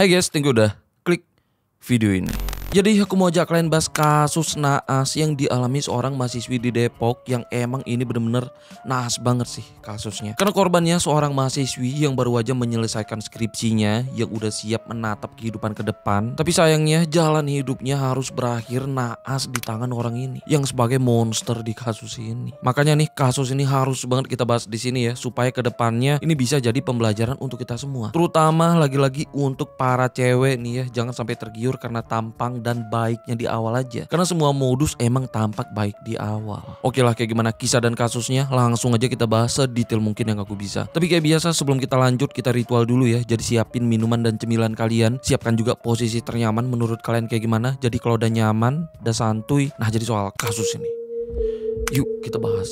Hai guys, thank you udah klik video ini. Jadi aku mau ajak kalian bahas kasus naas yang dialami seorang mahasiswi di Depok yang emang ini bener-bener naas banget sih kasusnya. Karena korbannya seorang mahasiswi yang baru aja menyelesaikan skripsinya yang udah siap menatap kehidupan ke depan. Tapi sayangnya jalan hidupnya harus berakhir naas di tangan orang ini yang sebagai monster di kasus ini. Makanya nih kasus ini harus banget kita bahas di sini ya supaya ke depannya ini bisa jadi pembelajaran untuk kita semua. Terutama lagi-lagi untuk para cewek nih ya, jangan sampai tergiur karena tampang dan baiknya di awal aja. Karena semua modus emang tampak baik di awal. Oke lah, kayak gimana kisah dan kasusnya langsung aja kita bahas sedetail mungkin yang aku bisa. Tapi kayak biasa sebelum kita lanjut kita ritual dulu ya. Jadi siapin minuman dan cemilan kalian. Siapkan juga posisi ternyaman menurut kalian kayak gimana. Jadi kalau udah nyaman, udah santuy. Nah jadi soal kasus ini, yuk kita bahas.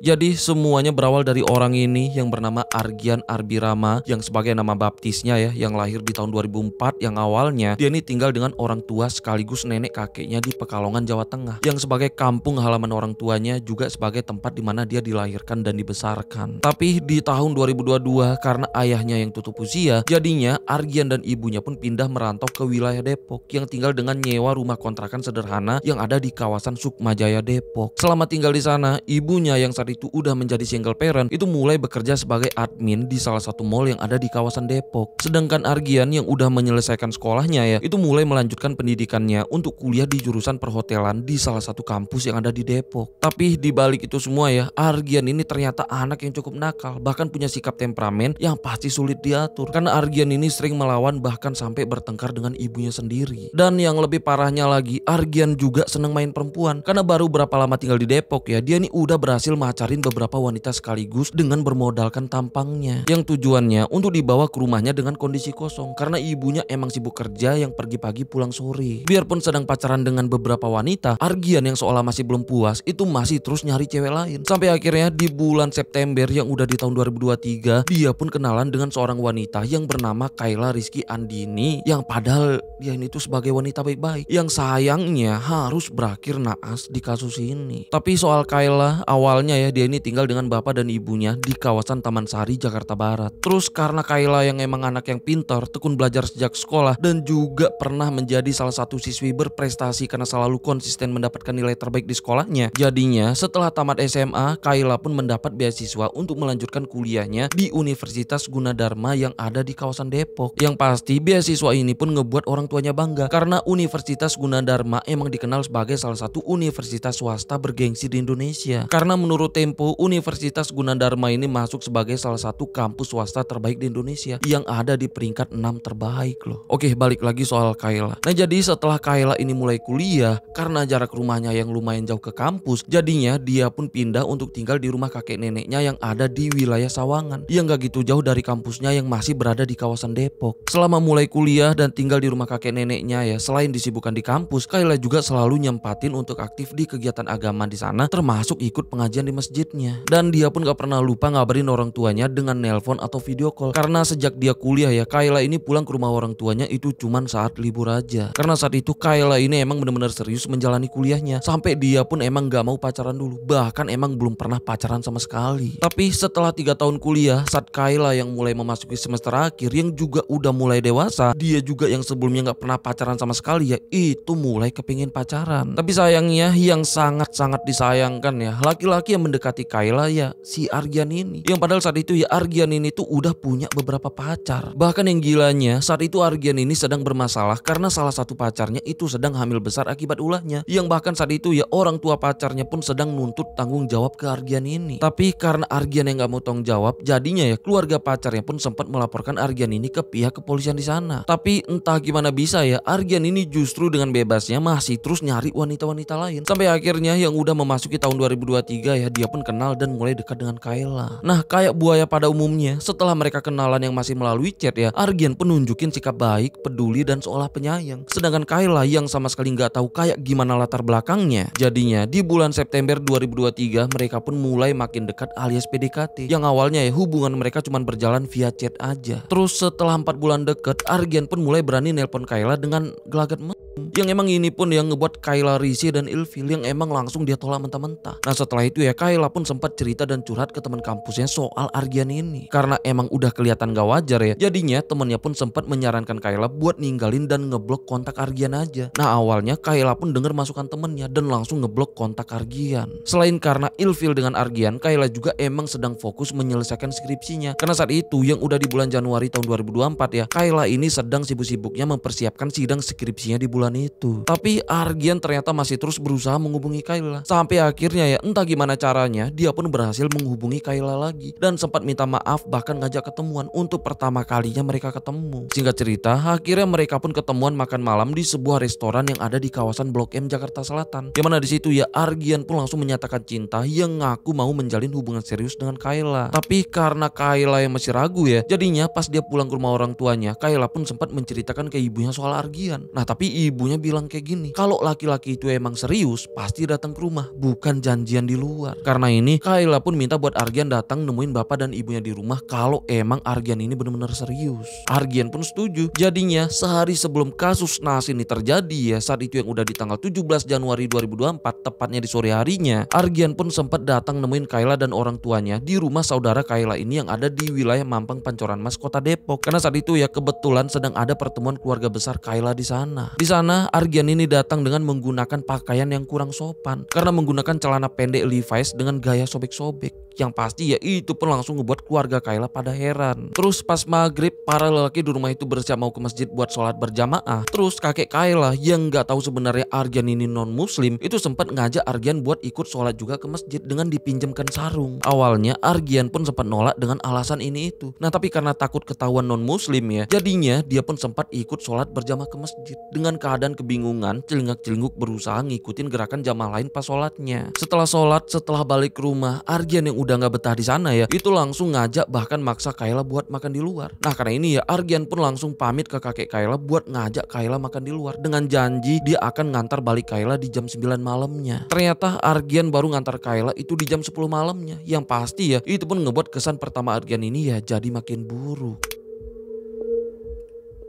Jadi semuanya berawal dari orang ini yang bernama Argian Arbirama yang sebagai nama baptisnya ya, yang lahir di tahun 2004, yang awalnya dia ini tinggal dengan orang tua sekaligus nenek kakeknya di Pekalongan, Jawa Tengah, yang sebagai kampung halaman orang tuanya juga sebagai tempat di mana dia dilahirkan dan dibesarkan. Tapi di tahun 2022 karena ayahnya yang tutup usia, jadinya Argian dan ibunya pun pindah merantau ke wilayah Depok yang tinggal dengan nyewa rumah kontrakan sederhana yang ada di kawasan Sukmajaya Depok. Selama tinggal di sana, ibunya yang saat itu udah menjadi single parent itu mulai bekerja sebagai admin di salah satu mall yang ada di kawasan Depok. Sedangkan Argian yang udah menyelesaikan sekolahnya ya, itu mulai melanjutkan pendidikannya untuk kuliah di jurusan perhotelan di salah satu kampus yang ada di Depok. Tapi di balik itu semua ya, Argian ini ternyata anak yang cukup nakal, bahkan punya sikap temperamen yang pasti sulit diatur. Karena Argian ini sering melawan bahkan sampai bertengkar dengan ibunya sendiri. Dan yang lebih parahnya lagi, Argian juga seneng main perempuan. Karena baru berapa lama tinggal di Depok ya, dia ini udah berhasil macarin beberapa wanita sekaligus dengan bermodalkan tampangnya, yang tujuannya untuk dibawa ke rumahnya dengan kondisi kosong karena ibunya emang sibuk kerja yang pergi pagi pulang sore. Biarpun sedang pacaran dengan beberapa wanita, Argian yang seolah masih belum puas itu masih terus nyari cewek lain. Sampai akhirnya di bulan September yang udah di tahun 2023, dia pun kenalan dengan seorang wanita yang bernama Kayla Rizky Andini, yang padahal dia ini tuh sebagai wanita baik-baik yang sayangnya harus berakhir naas di kasus ini. Tapi soal Kayla, awalnya ya dia ini tinggal dengan bapak dan ibunya di kawasan Taman Sari, Jakarta Barat. Terus karena Kayla yang emang anak yang pintar, tekun belajar sejak sekolah, dan juga pernah menjadi salah satu siswi berprestasi karena selalu konsisten mendapatkan nilai terbaik di sekolahnya. Jadinya setelah tamat SMA, Kayla pun mendapat beasiswa untuk melanjutkan kuliahnya di Universitas Gunadarma yang ada di kawasan Depok. Yang pasti beasiswa ini pun ngebuat orang tuanya bangga karena Universitas Gunadarma emang dikenal sebagai salah satu universitas swasta bergengsi di Indonesia. Karena menurut Tempo, Universitas Gunadarma ini masuk sebagai salah satu kampus swasta terbaik di Indonesia yang ada di peringkat 6 terbaik loh. Oke, balik lagi soal Kayla. Nah jadi setelah Kayla ini mulai kuliah, karena jarak rumahnya yang lumayan jauh ke kampus, jadinya dia pun pindah untuk tinggal di rumah kakek neneknya yang ada di wilayah Sawangan, yang gak gitu jauh dari kampusnya yang masih berada di kawasan Depok. Selama mulai kuliah dan tinggal di rumah kakek neneknya ya, selain disibukkan di kampus, Kayla juga selalu nyempatin untuk aktif di kegiatan agama di sana, termasuk ikut pengajian di masjidnya. Dan dia pun gak pernah lupa ngabarin orang tuanya dengan nelpon atau video call. Karena sejak dia kuliah ya, Kayla ini pulang ke rumah orang tuanya itu cuman saat libur aja. Karena saat itu Kayla ini emang benar-benar serius menjalani kuliahnya, sampai dia pun emang gak mau pacaran dulu, bahkan emang belum pernah pacaran sama sekali. Tapi setelah 3 tahun kuliah, saat Kayla yang mulai memasuki semester akhir, yang juga udah mulai dewasa, dia juga yang sebelumnya gak pernah pacaran sama sekali ya, itu mulai kepingin pacaran. Tapi sayangnya yang sangat-sangat disayangkan ya, laki-laki yang mendekati Kayla ya si Argian ini, yang padahal saat itu ya Argian ini tuh udah punya beberapa pacar. Bahkan yang gilanya saat itu Argian ini sedang bermasalah karena salah satu pacarnya itu sedang hamil besar akibat ulahnya, yang bahkan saat itu ya orang tua pacarnya pun sedang nuntut tanggung jawab ke Argian ini. Tapi karena Argian yang gak mau tanggung jawab, jadinya ya keluarga pacarnya pun sempat melaporkan Argian ini ke pihak kepolisian di sana. Tapi entah gimana bisa ya Argian ini justru dengan bebasnya masih terus nyari wanita-wanita lain, sampai akhirnya yang udah memasuki tahun 2023 ya, dia pun kenal dan mulai dekat dengan Kayla. Nah kayak buaya pada umumnya, setelah mereka kenalan yang masih melalui chat ya, Argian pun nunjukin sikap baik, peduli, dan seolah penyayang. Sedangkan Kayla yang sama sekali nggak tahu kayak gimana latar belakangnya. Jadinya di bulan September 2023 mereka pun mulai makin dekat alias PDKT. Yang awalnya ya hubungan mereka cuma berjalan via chat aja. Terus setelah 4 bulan deket, Argian pun mulai berani nelpon Kayla dengan gelagat Yang emang ini pun yang ngebuat Kayla risih dan ilfil, yang emang langsung dia tolak mentah-mentah. Nah setelah itu ya Kayla pun sempat cerita dan curhat ke teman kampusnya soal Argian ini. Karena emang udah kelihatan gak wajar ya, jadinya temennya pun sempat menyarankan Kayla buat ninggalin dan ngeblok kontak Argian aja. Nah awalnya Kayla pun dengar masukan temennya dan langsung ngeblok kontak Argian. Selain karena ilfil dengan Argian, Kayla juga emang sedang fokus menyelesaikan skripsinya. Karena saat itu yang udah di bulan Januari tahun 2024 ya, Kayla ini sedang sibuk-sibuknya mempersiapkan sidang skripsinya di bulan itu. Tapi Argian ternyata masih terus berusaha menghubungi Kayla. Sampai akhirnya ya entah gimana caranya dia pun berhasil menghubungi Kayla lagi dan sempat minta maaf, bahkan ngajak ketemuan untuk pertama kalinya mereka ketemu. Singkat cerita, akhirnya mereka pun ketemuan makan malam di sebuah restoran yang ada di kawasan Blok M Jakarta Selatan. Yang mana di situ ya Argian pun langsung menyatakan cinta yang ngaku mau menjalin hubungan serius dengan Kayla. Tapi karena Kayla yang masih ragu ya, jadinya pas dia pulang ke rumah orang tuanya, Kayla pun sempat menceritakan ke ibunya soal Argian. Nah tapi ibunya bilang kayak gini, kalau laki-laki itu emang serius pasti datang ke rumah, bukan janjian di luar. Karena ini Kayla pun minta buat Argian datang nemuin bapak dan ibunya di rumah kalau emang Argian ini benar-benar serius. Argian pun setuju. Jadinya sehari sebelum kasus naas ini terjadi ya, saat itu yang udah di tanggal 17 Januari 2024, tepatnya di sore harinya, Argian pun sempat datang nemuin Kayla dan orang tuanya di rumah saudara Kayla ini yang ada di wilayah Mampang Pancoran Mas, Kota Depok. Karena saat itu ya kebetulan sedang ada pertemuan keluarga besar Kayla di sana. Di sana Argian ini datang dengan menggunakan pakaian yang kurang sopan karena menggunakan celana pendek Levi's dengan gaya sobek-sobek. Yang pasti ya itu pun langsung ngebuat keluarga Kayla pada heran. Terus pas maghrib para lelaki di rumah itu bersiap mau ke masjid buat sholat berjamaah. Terus kakek Kayla yang nggak tahu sebenarnya Argian ini non muslim itu sempat ngajak Argian buat ikut sholat juga ke masjid dengan dipinjamkan sarung. Awalnya Argian pun sempat nolak dengan alasan ini itu. Nah tapi karena takut ketahuan non muslim ya, jadinya dia pun sempat ikut sholat berjamaah ke masjid. Dengan keadaan kebingungan, celingak-celinguk berusaha ngikutin gerakan jamaah lain pas sholatnya. Setelah sholat, setelah balik ke rumah, Argian yang udah nggak betah di sana ya, itu langsung ngajak bahkan maksa Kayla buat makan di luar. Nah karena ini ya Argian pun langsung pamit ke kakek Kayla buat ngajak Kayla makan di luar dengan janji dia akan ngantar balik Kayla di jam 9 malamnya. Ternyata Argian baru ngantar Kayla itu di jam 10 malamnya. Yang pasti ya itu pun ngebuat kesan pertama Argian ini ya jadi makin buruk.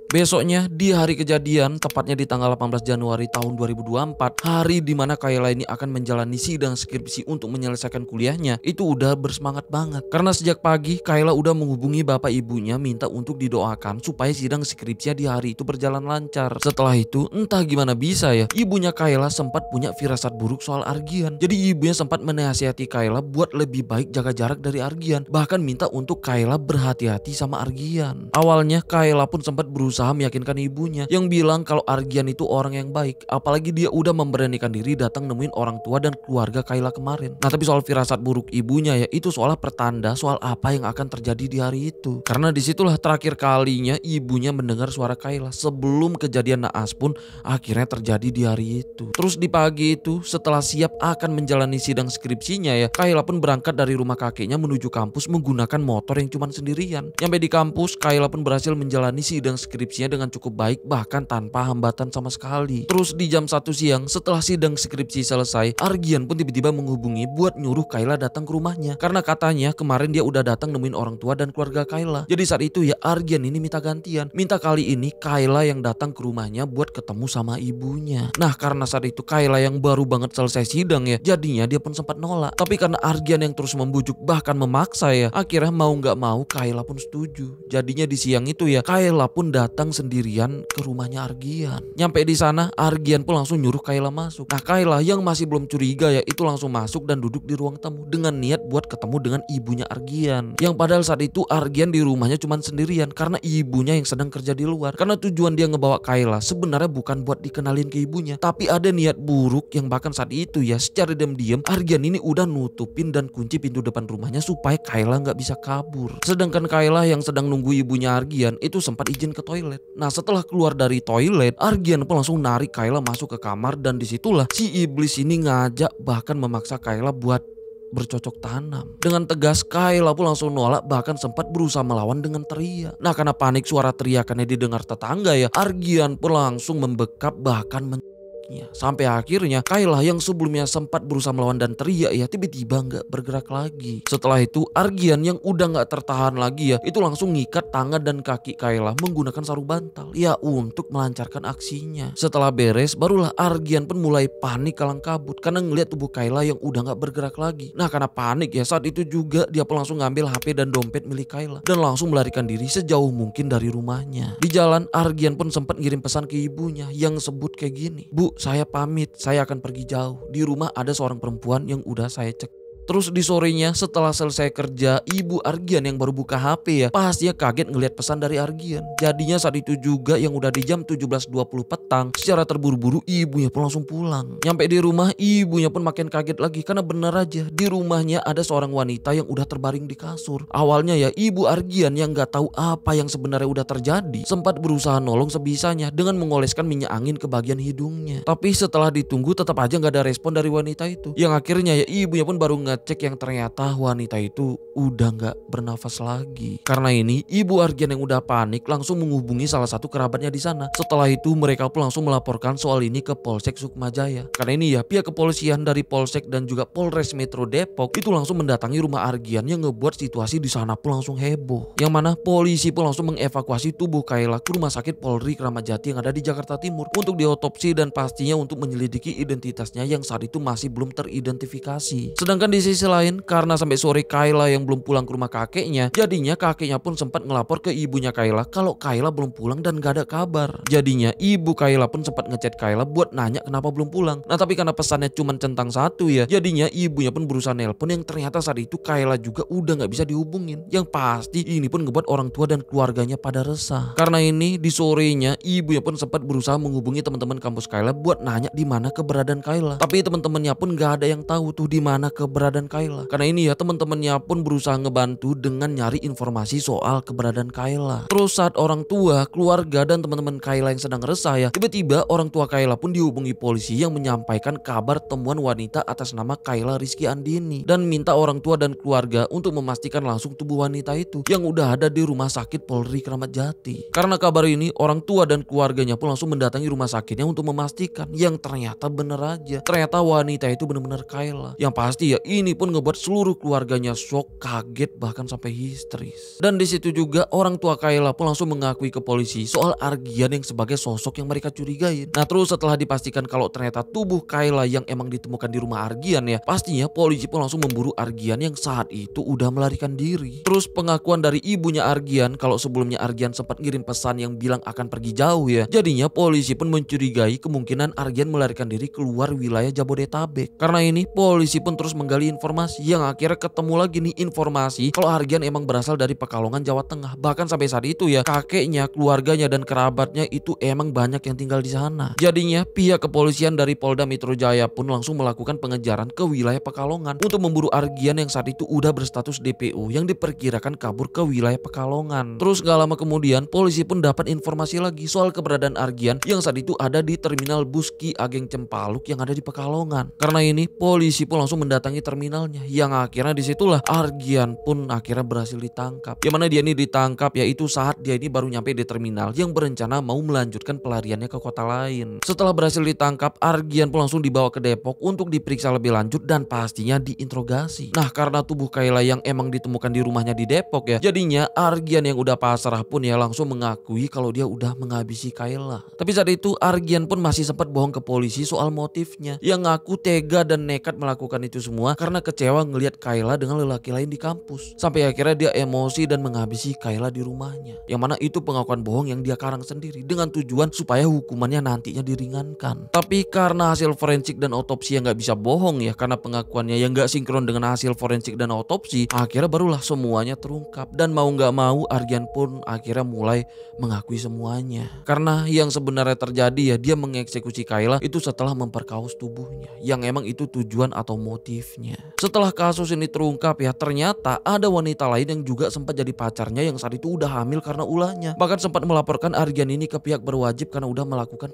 Besoknya di hari kejadian, tepatnya di tanggal 18 Januari tahun 2024, hari dimana Kayla ini akan menjalani sidang skripsi untuk menyelesaikan kuliahnya, itu udah bersemangat banget. Karena sejak pagi Kayla udah menghubungi bapak ibunya minta untuk didoakan supaya sidang skripsinya di hari itu berjalan lancar. Setelah itu entah gimana bisa ya, ibunya Kayla sempat punya firasat buruk soal Argian. Jadi ibunya sempat menasihati Kayla buat lebih baik jaga jarak dari Argian, bahkan minta untuk Kayla berhati-hati sama Argian. Awalnya Kayla pun sempat berusaha meyakinkan ibunya yang bilang kalau Argian itu orang yang baik, apalagi dia udah memberanikan diri datang nemuin orang tua dan keluarga Kayla kemarin. Nah tapi soal firasat buruk ibunya ya, itu soal pertanda soal apa yang akan terjadi di hari itu. Karena disitulah terakhir kalinya ibunya mendengar suara Kayla sebelum kejadian naas pun akhirnya terjadi di hari itu. Terus di pagi itu setelah siap akan menjalani sidang skripsinya ya, Kayla pun berangkat dari rumah kakeknya menuju kampus menggunakan motor yang cuman sendirian. Nyampe di kampus, Kayla pun berhasil menjalani sidang skripsinya dengan cukup baik bahkan tanpa hambatan sama sekali. Terus di jam 1 siang setelah sidang skripsi selesai, Argian pun tiba-tiba menghubungi buat nyuruh Kayla datang ke rumahnya. Karena katanya kemarin dia udah datang nemuin orang tua dan keluarga Kayla. Jadi saat itu ya Argian ini minta gantian. Minta kali ini Kayla yang datang ke rumahnya buat ketemu sama ibunya. Nah karena saat itu Kayla yang baru banget selesai sidang ya, jadinya dia pun sempat nolak. Tapi karena Argian yang terus membujuk bahkan memaksa ya, akhirnya mau nggak mau Kayla pun setuju. Jadinya di siang itu ya Kayla pun datang sendirian ke rumahnya Argian. Nyampe di sana Argian pun langsung nyuruh Kayla masuk. Nah Kayla yang masih belum curiga ya itu langsung masuk dan duduk di ruang tamu dengan niat buat ketemu dengan ibunya Argian. Yang padahal saat itu Argian di rumahnya cuma sendirian karena ibunya yang sedang kerja di luar. Karena tujuan dia ngebawa Kayla sebenarnya bukan buat dikenalin ke ibunya, tapi ada niat buruk yang bahkan saat itu ya secara diam-diam Argian ini udah nutupin dan kunci pintu depan rumahnya supaya Kayla nggak bisa kabur. Sedangkan Kayla yang sedang nunggu ibunya Argian itu sempat izin ke toilet. Nah setelah keluar dari toilet, Argian pun langsung narik Kayla masuk ke kamar dan disitulah si iblis ini ngajak bahkan memaksa Kayla buat bercocok tanam. Dengan tegas Kayla pun langsung nolak bahkan sempat berusaha melawan dengan teriak. Nah karena panik suara teriakannya didengar tetangga ya, Argian pun langsung membekap bahkan miliknya. Sampai akhirnya Kayla yang sebelumnya sempat berusaha melawan dan teriak ya, tiba-tiba nggak bergerak lagi. Setelah itu Argyan yang udah nggak tertahan lagi ya, itu langsung ngikat tangan dan kaki Kayla menggunakan sarung bantal ya untuk melancarkan aksinya. Setelah beres barulah Argyan pun mulai panik kalang kabut karena ngelihat tubuh Kayla yang udah nggak bergerak lagi. Nah karena panik ya, saat itu juga dia pun langsung ngambil HP dan dompet milik Kayla dan langsung melarikan diri sejauh mungkin dari rumahnya. Di jalan Argyan pun sempat ngirim pesan ke ibunya yang sebut kayak gini, "Bu, saya pamit, saya akan pergi jauh. Di rumah ada seorang perempuan yang udah saya cek." Terus di sorenya setelah selesai kerja, ibu Argyan yang baru buka HP ya, pastinya kaget ngelihat pesan dari Argyan. Jadinya saat itu juga yang udah di jam 17.20 petang, secara terburu-buru ibunya pun langsung pulang. Nyampe di rumah ibunya pun makin kaget lagi karena bener aja di rumahnya ada seorang wanita yang udah terbaring di kasur. Awalnya ya ibu Argyan yang gak tahu apa yang sebenarnya udah terjadi sempat berusaha nolong sebisanya dengan mengoleskan minyak angin ke bagian hidungnya. Tapi setelah ditunggu tetap aja gak ada respon dari wanita itu. Yang akhirnya ya ibunya pun baru cek yang ternyata wanita itu udah nggak bernafas lagi. Karena ini ibu Argyan yang udah panik langsung menghubungi salah satu kerabatnya di sana. Setelah itu mereka pun langsung melaporkan soal ini ke Polsek Sukmajaya. Karena ini ya pihak kepolisian dari Polsek dan juga Polres Metro Depok itu langsung mendatangi rumah Argyan yang ngebuat situasi di sana pun langsung heboh. Yang mana polisi pun langsung mengevakuasi tubuh Kayla ke rumah sakit Polri Kramat Jati yang ada di Jakarta Timur untuk diotopsi dan pastinya untuk menyelidiki identitasnya yang saat itu masih belum teridentifikasi. Sedangkan di sisi lain karena sampai sore Kayla yang belum pulang ke rumah kakeknya, jadinya kakeknya pun sempat ngelapor ke ibunya Kayla kalau Kayla belum pulang dan gak ada kabar. Jadinya ibu Kayla pun sempat ngechat Kayla buat nanya kenapa belum pulang. Nah tapi karena pesannya cuma centang satu ya, jadinya ibunya pun berusaha nelpon yang ternyata saat itu Kayla juga udah gak bisa dihubungin. Yang pasti ini pun ngebuat orang tua dan keluarganya pada resah. Karena ini di sorenya ibunya pun sempat berusaha menghubungi teman-teman kampus Kayla buat nanya di mana keberadaan Kayla. Tapi teman-temannya pun gak ada yang tahu tuh di mana keberadaan Kayla. Karena ini ya teman-temannya pun berusaha ngebantu dengan nyari informasi soal keberadaan Kayla. Terus saat orang tua, keluarga dan teman-teman Kayla yang sedang resah ya, tiba-tiba orang tua Kayla pun dihubungi polisi yang menyampaikan kabar temuan wanita atas nama Kayla Rizky Andini dan minta orang tua dan keluarga untuk memastikan langsung tubuh wanita itu yang udah ada di rumah sakit Polri Kramat Jati. Karena kabar ini orang tua dan keluarganya pun langsung mendatangi rumah sakitnya untuk memastikan yang ternyata bener aja. Ternyata wanita itu benar-benar Kayla. Yang pasti ya ini pun ngebuat seluruh keluarganya shock, kaget bahkan sampai histeris. Dan di situ juga orang tua Kayla pun langsung mengakui ke polisi soal Argyan yang sebagai sosok yang mereka curigain. Nah terus setelah dipastikan kalau ternyata tubuh Kayla yang emang ditemukan di rumah Argyan ya, pastinya polisi pun langsung memburu Argyan yang saat itu udah melarikan diri. Terus pengakuan dari ibunya Argyan kalau sebelumnya Argyan sempat ngirim pesan yang bilang akan pergi jauh ya, jadinya polisi pun mencurigai kemungkinan Argyan melarikan diri keluar wilayah Jabodetabek. Karena ini polisi pun terus menggali informasi yang akhirnya ketemu lagi nih informasi kalau Argyan emang berasal dari Pekalongan, Jawa Tengah. Bahkan sampai saat itu ya kakeknya, keluarganya dan kerabatnya itu emang banyak yang tinggal di sana. Jadinya pihak kepolisian dari Polda Metro Jaya pun langsung melakukan pengejaran ke wilayah Pekalongan untuk memburu Argyan yang saat itu udah berstatus DPO yang diperkirakan kabur ke wilayah Pekalongan. Terus gak lama kemudian polisi pun dapat informasi lagi soal keberadaan Argyan yang saat itu ada di terminal bus Ki Ageng Cempaluk yang ada di Pekalongan. Karena ini polisi pun langsung mendatangi terminalnya yang akhirnya disitulah Argyan pun akhirnya berhasil ditangkap. Yang mana dia ini ditangkap yaitu saat dia ini baru nyampe di terminal yang berencana mau melanjutkan pelariannya ke kota lain. Setelah berhasil ditangkap, Argyan pun langsung dibawa ke Depok untuk diperiksa lebih lanjut dan pastinya diinterogasi. Nah karena tubuh Kayla yang emang ditemukan di rumahnya di Depok ya, jadinya Argyan yang udah pasrah pun ya langsung mengakui kalau dia udah menghabisi Kayla. Tapi saat itu Argyan pun masih sempat bohong ke polisi soal motifnya, yang ngaku tega dan nekat melakukan itu semua karena kecewa ngelihat Kayla dengan lelaki lain di kampus. Sampai akhirnya dia emosi dan menghabisi Kayla di rumahnya. Yang mana itu pengakuan bohong yang dia karang sendiri dengan tujuan supaya hukumannya nantinya diringankan. Tapi karena hasil forensik dan otopsi yang nggak bisa bohong ya, karena pengakuannya yang nggak sinkron dengan hasil forensik dan otopsi, akhirnya barulah semuanya terungkap. Dan mau nggak mau Argyan pun akhirnya mulai mengakui semuanya. Karena yang sebenarnya terjadi ya, dia mengeksekusi Kayla itu setelah memperkaos tubuhnya, yang emang itu tujuan atau motifnya. Setelah kasus ini terungkap ya, ternyata ada wanita lain yang juga sempat jadi pacarnya yang saat itu udah hamil karena ulahnya. Bahkan sempat melaporkan Argyan ini ke pihak berwajib karena udah melakukan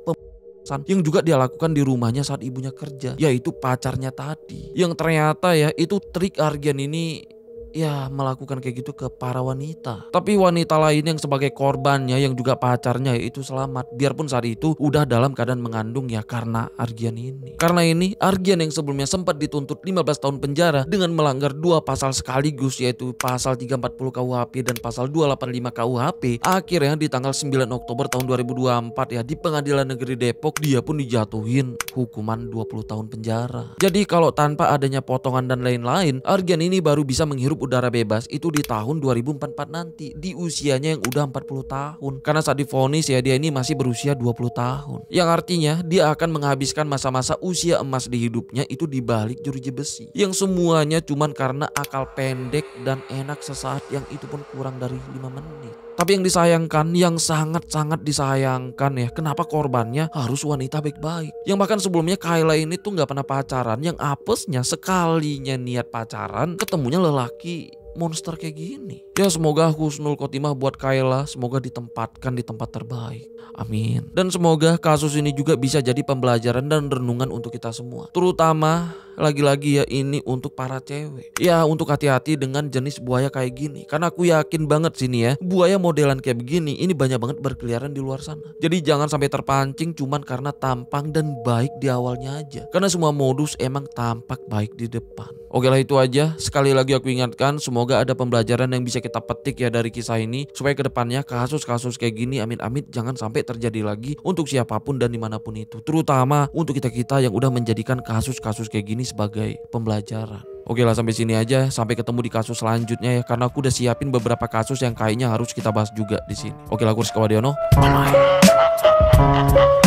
yang juga dia lakukan di rumahnya saat ibunya kerja, yaitu pacarnya tadi. Yang ternyata ya itu trik Argyan ini ya melakukan kayak gitu ke para wanita. Tapi wanita lain yang sebagai korbannya yang juga pacarnya itu selamat. Biarpun saat itu udah dalam keadaan mengandung ya karena Argian ini. Karena ini Argian yang sebelumnya sempat dituntut 15 tahun penjara dengan melanggar 2 pasal sekaligus, yaitu pasal 340 KUHP dan pasal 285 KUHP. Akhirnya di tanggal 9 Oktober tahun 2024 ya di Pengadilan Negeri Depok dia pun dijatuhin hukuman 20 tahun penjara. Jadi kalau tanpa adanya potongan dan lain-lain, Argian ini baru bisa menghirup udara bebas itu di tahun 2044 nanti, di usianya yang udah 40 tahun. Karena saat divonis ya dia ini masih berusia 20 tahun. Yang artinya dia akan menghabiskan masa-masa usia emas di hidupnya itu di balik jeruji besi. Yang semuanya cuman karena akal pendek dan enak sesaat, yang itu pun kurang dari 5 menit. Tapi yang disayangkan, yang sangat-sangat disayangkan ya, kenapa korbannya harus wanita baik-baik. Yang bahkan sebelumnya Kayla ini tuh gak pernah pacaran, yang apesnya sekalinya niat pacaran ketemunya lelaki monster kayak gini. Ya semoga husnul khotimah buat Kayla, semoga ditempatkan di tempat terbaik. Amin. Dan semoga kasus ini juga bisa jadi pembelajaran dan renungan untuk kita semua. Terutama lagi-lagi ya ini untuk para cewek. Ya untuk hati-hati dengan jenis buaya kayak gini. Karena aku yakin banget sini ya, buaya modelan kayak begini ini banyak banget berkeliaran di luar sana. Jadi jangan sampai terpancing cuman karena tampang dan baik di awalnya aja. Karena semua modus emang tampak baik di depan. Oke lah itu aja. Sekali lagi aku ingatkan, semoga ada pembelajaran yang bisa kita petik ya dari kisah ini. Supaya kedepannya kasus-kasus kayak gini amit-amit jangan sampai terjadi lagi untuk siapapun dan dimanapun itu. Terutama untuk kita-kita yang udah menjadikan kasus-kasus kayak gini sebagai pembelajaran. Oke lah sampai sini aja. Sampai ketemu di kasus selanjutnya ya. Karena aku udah siapin beberapa kasus yang kayaknya harus kita bahas juga di sini. Oke lah, aku Rizky Wadiono. Bye-bye.